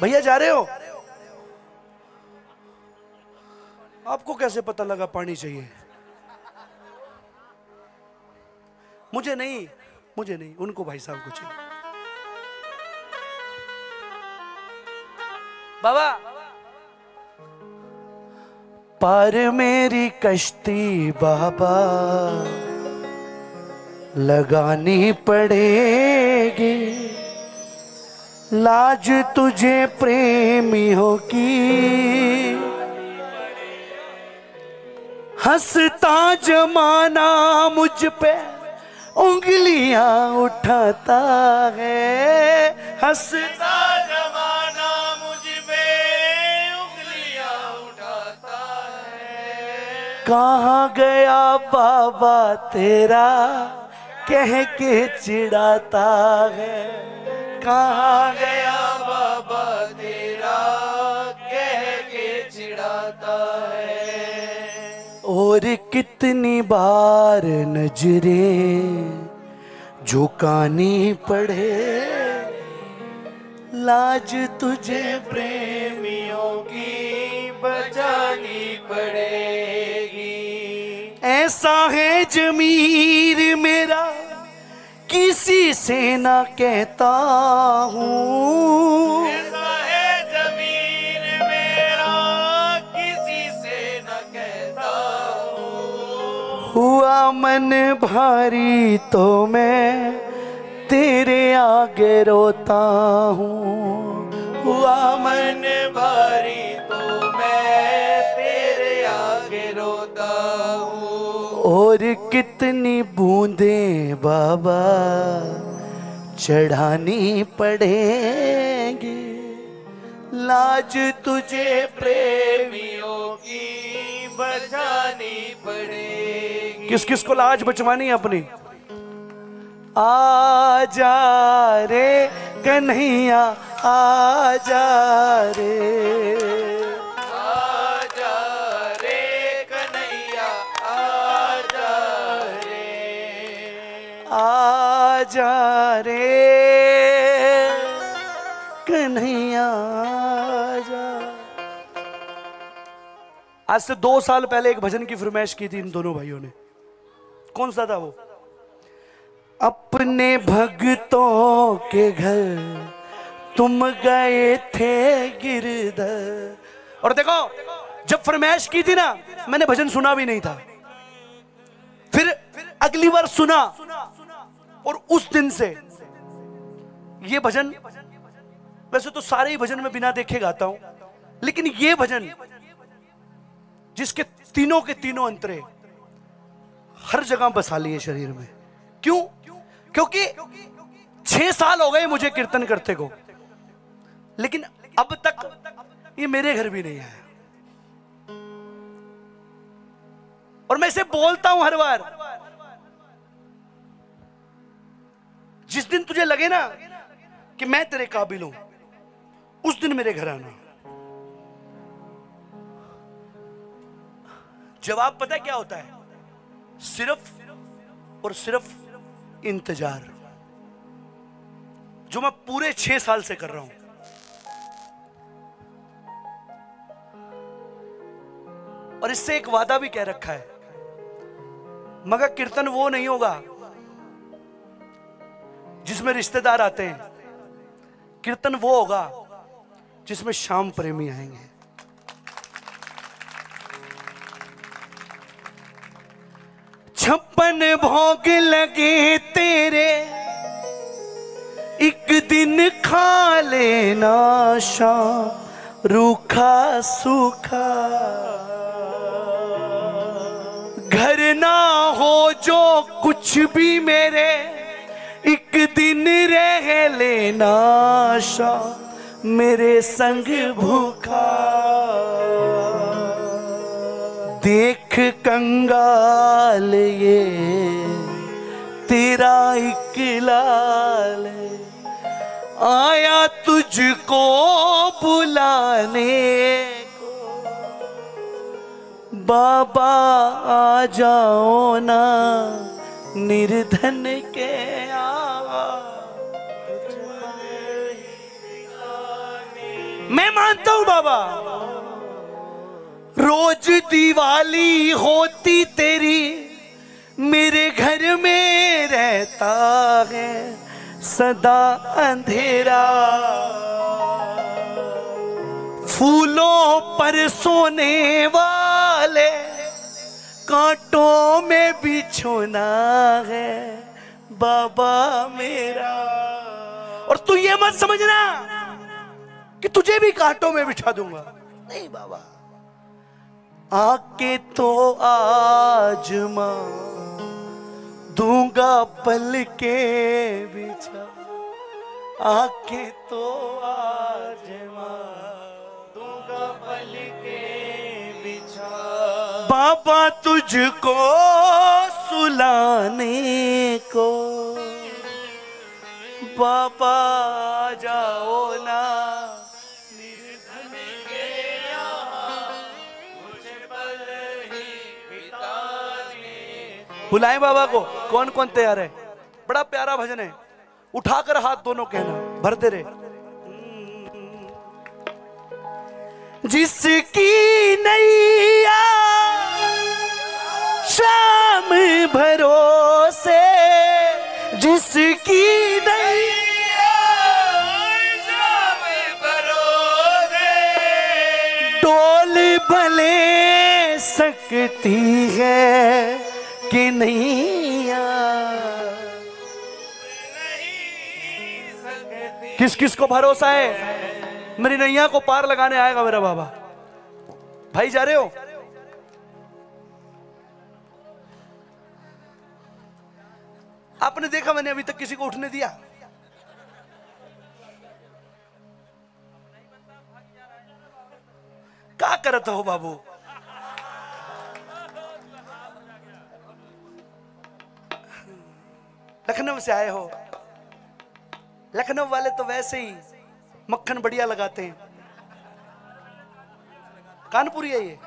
भैया जा रहे हो? आपको कैसे पता लगा पानी चाहिए? मुझे नहीं, मुझे नहीं, उनको भाई साहब को चाहिए। बाबा पार मेरी कश्ती बाबा लगानी पड़ेगी, लाज तुझे प्रेमियों की हंसता जमाना मुझ पे उंगलियां उठाता है, हंसता जमाना मुझ पे उंगलियां उठाता है। कहाँ गया बाबा तेरा कह के चिढ़ाता है, कहाँ गया बाबा तेरा कह के चिढ़ाता है। और कितनी बार नजरें झुकानी पड़े, लाज तुझे प्रेमियों की बचानी पड़ेगी। ऐसा है जमीर मेरा किसी से ना कहता हूँ, ऐसा है जमीन मेरा किसी से न कहता हूँ। हुआ मन भारी तो मैं तेरे आगे रोता हूँ, हुआ मन भारी तो मैं तेरे आगे रोता हूँ। और कितनी बूंदें बाबा चढ़ानी पड़ेगी, लाज तुझे प्रेमियों की बचानी पड़ेगी। किस किस को लाज बचवानी है अपनी? आजा रे कन्हैया आजा रे, आजा रे कन्हैया आजा रे। आजा रे कन्हैया आजा। आज से 2 साल पहले एक भजन की फरमाइश की थी इन दोनों भाइयों ने। कौन सा था वो? अपने भक्तों के घर तुम गए थे गिरधर। और देखो जब फरमाइश की थी ना, मैंने भजन सुना भी नहीं था, फिर अगली बार सुना और उस दिन से ये भजन, वैसे तो सारे ही भजन मैं बिना देखे गाता हूं, लेकिन ये भजन जिसके तीनों के तीनों अंतरे हर जगह बसा लिए शरीर में। क्यों? क्योंकि 6 साल हो गए मुझे कीर्तन करते को, लेकिन अब तक ये मेरे घर भी नहीं आया। और मैं इसे बोलता हूं हर बार, जिस दिन तुझे लगे ना कि मैं तेरे काबिल हूं, उस दिन मेरे घर आना। जवाब पता है क्या होता है? सिर्फ और सिर्फ इंतजार, जो मैं पूरे 6 साल से कर रहा हूं। और इससे एक वादा भी कह रखा है, मगर कीर्तन वो नहीं होगा जिसमें रिश्तेदार आते हैं, कीर्तन वो होगा जिसमें श्याम प्रेमी आएंगे। छप्पन भोग लगे तेरे, एक दिन खा लेना शाम रूखा सूखा। घर ना हो जो कुछ भी मेरे, एक दिन रह लेना शाम मेरे संग भूखा। देख कंगाल ये तेरा एक लाल आया तुझको बुलाने को। बाबा आ जाओ ना निर्धन के मैं मानता हूं बाबा, रोज दिवाली होती तेरी मेरे घर में रहता है सदा अंधेरा, फूलों पर सोने वाले कांटों में बिछोना है बाबा मेरा। और तू ये मत समझना कि तुझे भी कांटों में बिछा दूंगा, नहीं बाबा, आके तो आजमा दूंगा पल के बिछा, आके तो आजमा दूंगा पल के बिछा, बाबा तुझको सुलाने को, बाबा जाओ ना निर्धन के यहाँ, मुझे पल ही बिताने। बुलाएं बाबा को। कौन कौन तैयार है? बड़ा प्यारा भजन है, उठाकर हाथ दोनों कहना, भरते रहे। जिसकी नैया शाम भरोसे, जिसकी नैया शाम भरोसे, डोल भले सकती है कि नैया सकती। किस किस को भरोसा है मेरी नैया को पार लगाने आएगा मेरा बाबा? भाई जा रहे हो? आपने देखा मैंने अभी तक किसी को उठने दिया? क्या करते हो बाबू? लखनऊ से आए हो? लखनऊ वाले तो वैसे ही मक्खन बढ़िया लगाते हैं। कानपुरी है ये।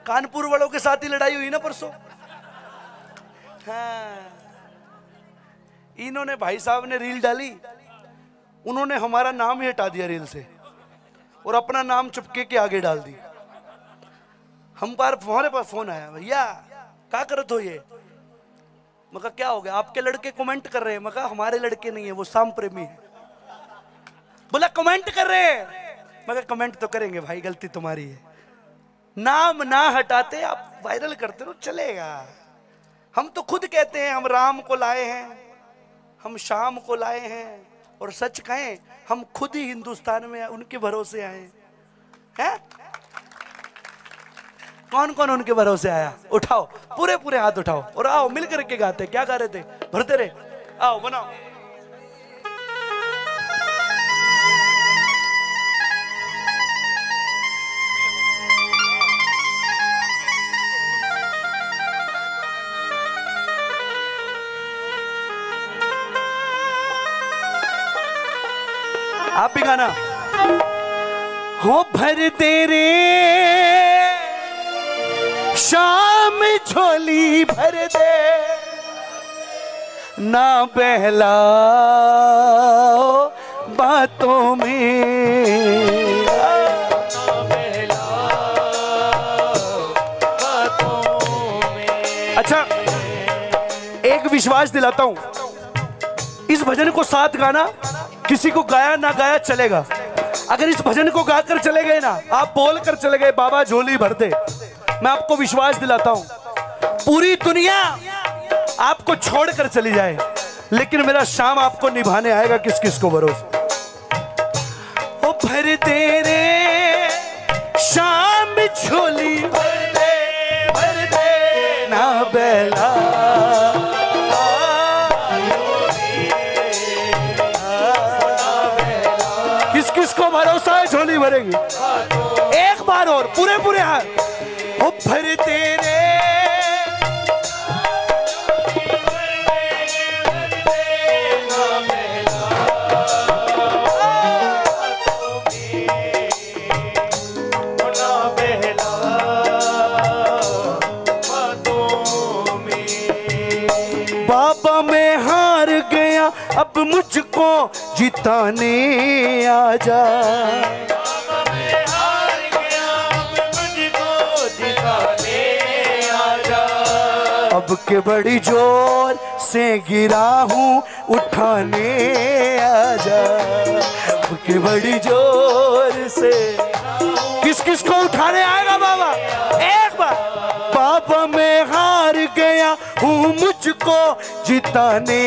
कानपुर वालों के साथ ही लड़ाई हुई ना परसों। हाँ, इन्होंने भाई साहब ने रील डाली, उन्होंने हमारा नाम ही हटा दिया रील से और अपना नाम चुपके के आगे डाल दी। हम पर हमारे पास फोन आया, भैया क्या करत हो ये? मगर क्या हो गया? आपके लड़के कमेंट कर रहे हैं। मगर हमारे लड़के नहीं है, वो शाम प्रेमी है। बोला कमेंट कर रहे हैं। मगर कमेंट तो करेंगे भाई, गलती तुम्हारी है। नाम ना हटाते आप वायरल करते रहो, चलेगा। हम तो खुद कहते हैं हम राम को लाए हैं, हम शाम को लाए हैं, और सच कहें हम खुद ही हिंदुस्तान में उनके भरोसे आए हैं। कौन कौन उनके भरोसे आया? उठाओ, पूरे पूरे हाथ उठाओ और आओ मिल करके गाते। क्या गा रहे थे? भरते रहे, आओ बनाओ। आप भी गाना। हो भर दे रे शाम झोली भर दे, ना बहलाओ बातों में, ना बहलाओ बातों में। अच्छा, एक विश्वास दिलाता हूं, इस भजन को साथ गाना, किसी को गाया ना गाया चलेगा। अगर इस भजन को गाकर चले गए ना, आप बोल कर चले गए बाबा झोली भर दे, मैं आपको विश्वास दिलाता हूं पूरी दुनिया आपको छोड़कर चली जाए, लेकिन मेरा शाम आपको निभाने आएगा। किस किस को भरोसा? ओ भर दे रे शाम झोली भर दे, ना बेला किसको भरोसा है झोली भरेगी? एक बार और पूरे पूरे हाथ। ओ भर तेरे बाबा मैं हार गया, अब मुझ मुझको जिताने आजा। अब के बड़ी जोर से गिरा हूँ उठाने आजा। अब के बड़ी जोर से किस किस को उठाने आएगा बाबा? एक बार बाबा मैं हार गया हूँ मुझको जिताने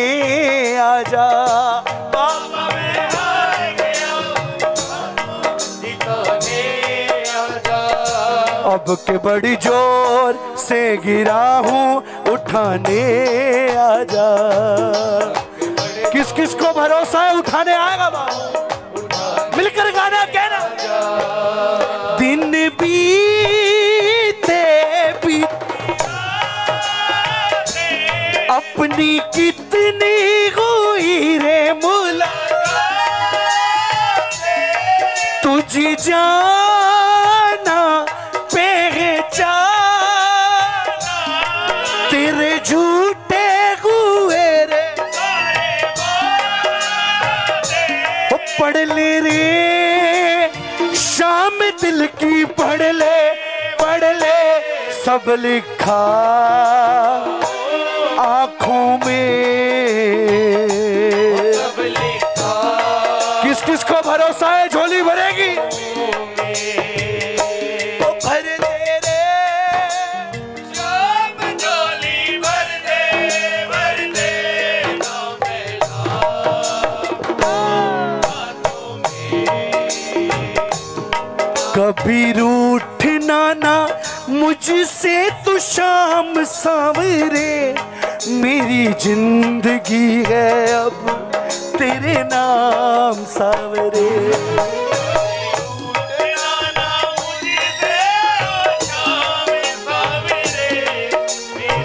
आजा। बाबा मैं हार गया जिताने आजा। अब के बड़ी जोर से गिरा हूँ उठाने आजा। किस किस को भरोसा है उठाने आएगा बाबा? मिलकर गाना कहना। दिन बीते अपनी कितनी हुई रे मुलाकात, तुझे जाना पहचाना तेरे झूठे हुए रे पढ़ ले रे शाम दिल की पढ़ ले सब लिखा आंखों में। सब लिखा किस किस को भरोसा है झोली भरेगी? तो भर दे रे शाम झोली भर दे कभी रूठना ना मुझसे तू शाम सांवरे, मेरी जिंदगी है अब तेरे नाम सांवरे।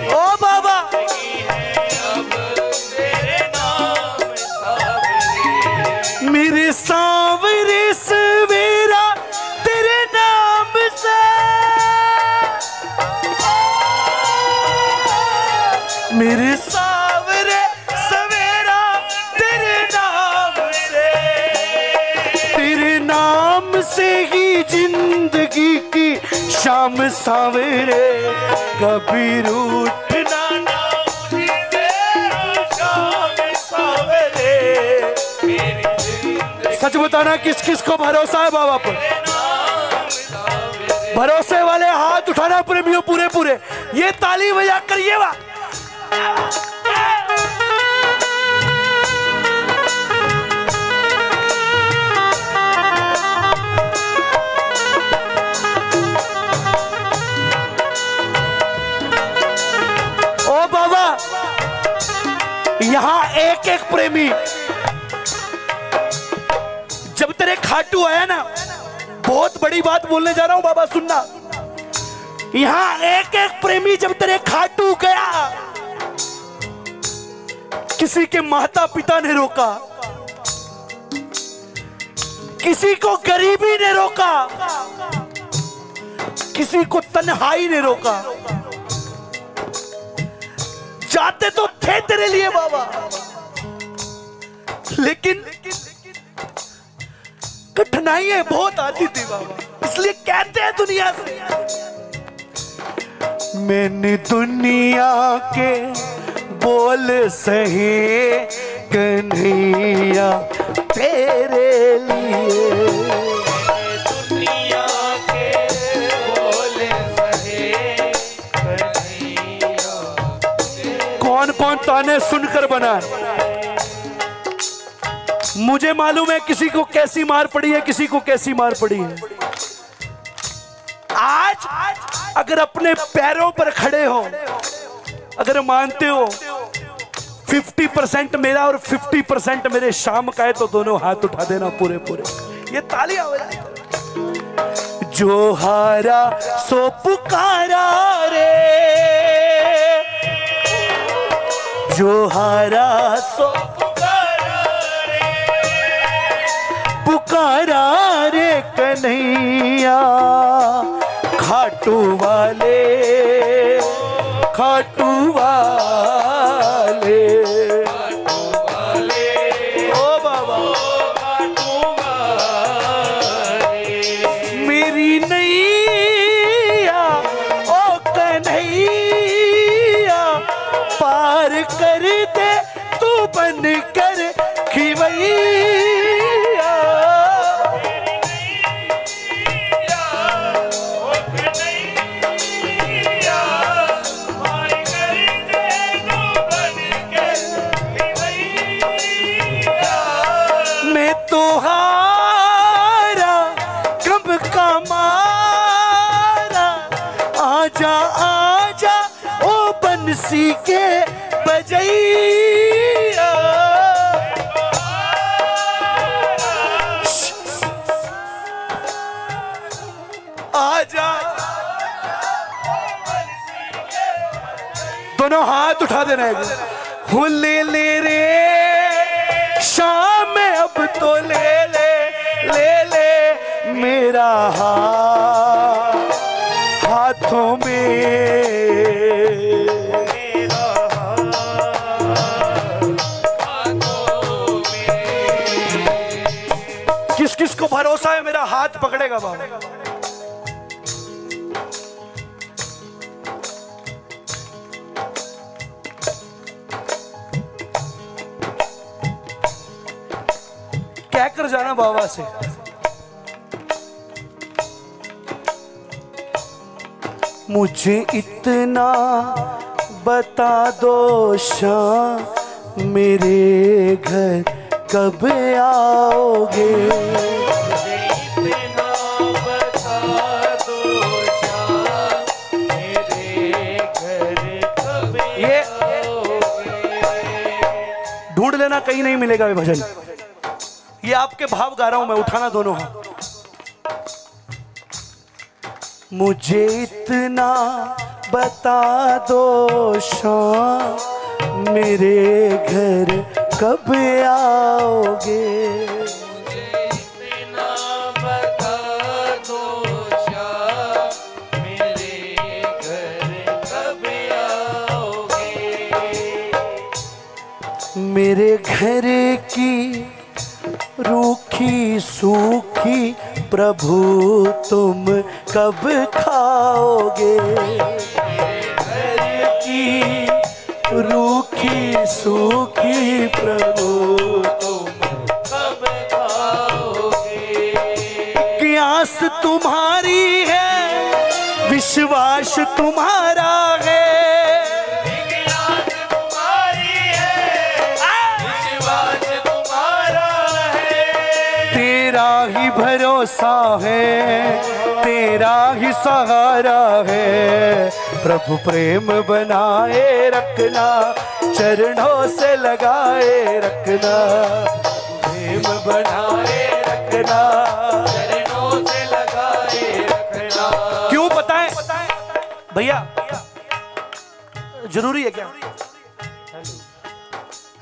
ओ बाबा मेरे सांवरे सवेरा तेरे नाम से, मेरे सांवरे सवेरा तेरे नाम से ही जिंदगी की शाम सांवरे। कभी रूठना ना मुझसे शाम सांवरे, मेरी जिंदगी। सच बताना किस किस को भरोसा है बाबा पर? भरोसे वाले हाथ उठाना प्रेमियों पूरे पूरे। ये ताली बजा कर ये बात ओ बाबा यहां एक एक प्रेमी जब तेरे खाटू आया ना, बहुत बड़ी बात बोलने जा रहा हूं बाबा सुनना। यहां एक एक प्रेमी जब तेरे खाटू गया, किसी के माता पिता ने रोका, किसी को गरीबी ने रोका, किसी को तन्हाई ने रोका। जाते तो थे तेरे लिए बाबा, लेकिन कठिनाइयां बहुत आती थी बाबा, इसलिए कहते हैं दुनिया से। मैंने दुनिया के बोल सहे कन्हैया तेरे लिए, दुनिया के बोल सहे कन्हैया। कौन कौन ताने सुनकर बना है? मुझे मालूम है किसी को कैसी मार पड़ी है, किसी को कैसी मार पड़ी है। आज अगर अपने पैरों पर खड़े हो, अगर मानते हो 50% मेरा और 50% मेरे शाम का है, तो दोनों हाथ उठा देना पूरे पूरे। ये तालियां हो जाए। जो हारा सो पुकारा रे, जो हारा सो पुकारा रे कन्हैया। खाटू वाले खाटू वाले ओ कर खिवैया। मैं तुहारा कब का मारा, आजा आजा ओ बंसी के बजैया। आजा, दोनों हाथ उठा देना है। ले ले रे शाम में अब तो ले ले, ले ले मेरा हाथों में, मेरा हाथों में। किस किस को भरोसा है मेरा हाथ पकड़ेगा बाबा? क्या कर जाना बाबा से, मुझे इतना बता दो शाम मेरे घर कब आओगे। मुझे इतना बता दो शाम मेरे घर कब आओगे। ढूंढ लेना, कहीं नहीं मिलेगा ये भजन। ये आपके भाव गा रहा हूं मैं, उठाना दोनों हाथ। मुझे इतना बता दो शाम मेरे घर कब आओगे। मुझे इतना बता दो शाम मेरे घर कब आओगे। मेरे घर की रूखी सूखी प्रभु तुम कब खाओगे। घर की रूखी सूखी प्रभु तुम कब खाओगे। आस तुम्हारी है, विश्वास तुम्हारा है, तेरा ही भरोसा है, तेरा ही सहारा है। प्रभु प्रेम बनाए रखना, चरणों से लगाए रखना। प्रेम बनाए रखना, चरणों से लगाए रखना। क्यों बताएं भैया, जरूरी है क्या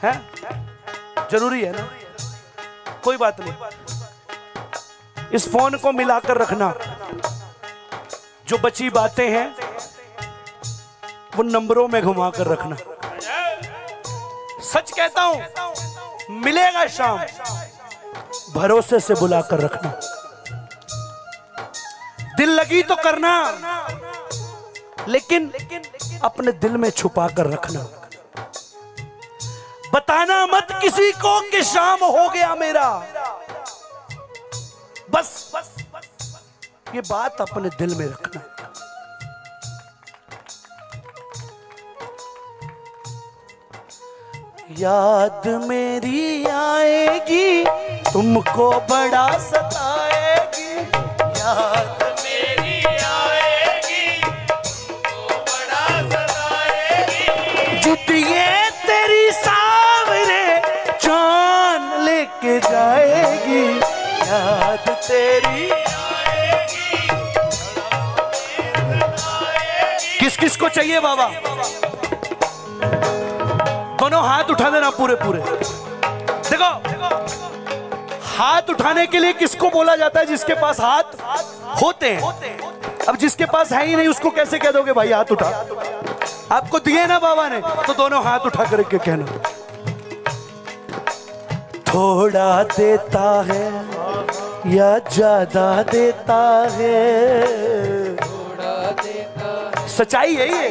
है? जरूरी है ना? कोई बात नहीं, इस फोन को मिलाकर रखना। जो बची बातें हैं वो नंबरों में घुमाकर रखना। सच कहता हूं, मिलेगा शाम, भरोसे से बुलाकर रखना। दिल लगी तो करना, लेकिन अपने दिल में छुपा कर रखना। बताना मत किसी को कि शाम हो गया मेरा, बस ये बात अपने दिल में रखना। याद मेरी आएगी, तुमको बड़ा सताएगी। याद मेरी आएगी, तुमको बड़ा सताएगी। जुटिए तेरी सावरे जान लेके जाएगी। याद तेरी आएगी, किस किस को चाहिए बाबा? दोनों हाथ उठा देना पूरे पूरे। देखो, हाथ उठाने के लिए किसको बोला जाता है? जिसके पास हाथ होते हैं। अब जिसके पास है ही नहीं उसको कैसे कह दोगे भाई हाथ उठा? आपको दिए ना बाबा ने, तो दोनों हाथ उठा करके कहना। थोड़ा देता है या ज्यादा देता है, थोड़ा देता है, सच्चाई है ये।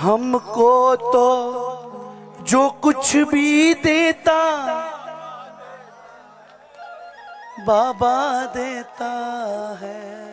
हमको तो जो कुछ भी देता बाबा देता है।